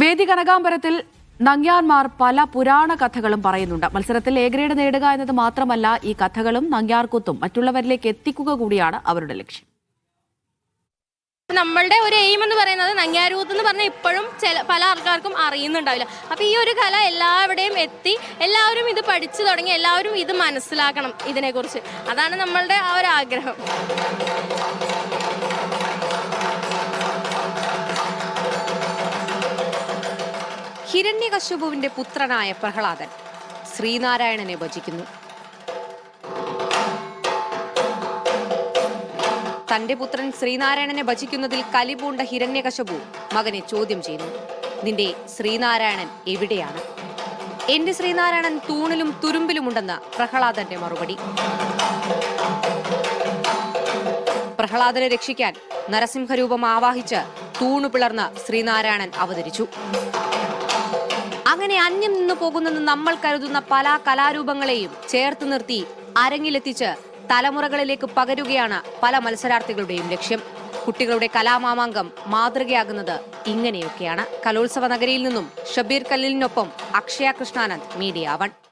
വേദി കനകാംബരത്തിൽ നങ്ങ്യാർമാർ പല പുരാണ കഥകളും പറയുന്നുണ്ട്. മത്സരത്തിൽ എ ഗ്രേഡ് നേടുക എന്നത് മാത്രമല്ല, ഈ കഥകളും നങ്ങ്യാർകൂത്തും മറ്റുള്ളവരിലേക്ക് എത്തിക്കുക കൂടിയാണ് അവരുടെ ലക്ഷ്യം. നമ്മളുടെ ഒരു എയിം എന്ന് പറയുന്നത് നങ്ങ്യാർകൂത്ത് എന്ന് പറഞ്ഞാൽ ഇപ്പോഴും പല ആൾക്കാർക്കും അറിയുന്നുണ്ടാവില്ല. അപ്പോൾ ഈ ഒരു കല എല്ലാവരുടെയും എത്തി എല്ലാവരും ഇത് പഠിച്ചു തുടങ്ങി, എല്ലാവരും ഇത് മനസ്സിലാക്കണം ഇതിനെക്കുറിച്ച്. അതാണ് നമ്മളുടെ ആ ഒരു ആഗ്രഹം. ഹിരണ്യകശിപുവിന്റെ പുത്രനായ പ്രഹ്ലാദൻ ശ്രീനാരായണനെ ഭജിക്കുന്നു. തന്റെ പുത്രൻ ശ്രീനാരായണനെ ഭജിക്കുന്നതിൽ കലിപൂണ്ട ഹിരണ്യകശിപു മകനെ ചോദ്യം ചെയ്യുന്നു. നിന്റെ ശ്രീനാരായണൻ എവിടെയാണ്? എന്റെ ശ്രീനാരായണൻ തൂണിലും തുരുമ്പിലുമുണ്ടെന്ന് പ്രഹ്ലാദന്റെ മറുപടി. പ്രഹ്ലാദനെ രക്ഷിക്കാൻ നരസിംഹരൂപം ആവാഹിച്ച് തൂണു പിളർന്ന് ശ്രീനാരായണൻ അവതരിച്ചു. അങ്ങനെ അന്യം നിന്നു പോകുന്നെന്ന് നമ്മൾ കരുതുന്ന പല കലാരൂപങ്ങളെയും ചേർത്ത് നിർത്തി അരങ്ങിലെത്തിച്ച് തലമുറകളിലേക്ക് പകരുകയാണ് പല മത്സരാർത്ഥികളുടെയും ലക്ഷ്യം. കുട്ടികളുടെ കലാമാമാങ്കം മാതൃകയാകുന്നത് ഇങ്ങനെയൊക്കെയാണ്. കലോത്സവ നഗരിയിൽ നിന്നും ഷബീർ കല്ലിനൊപ്പം അക്ഷയ കൃഷ്ണാനന്ദ്, മീഡിയ 1.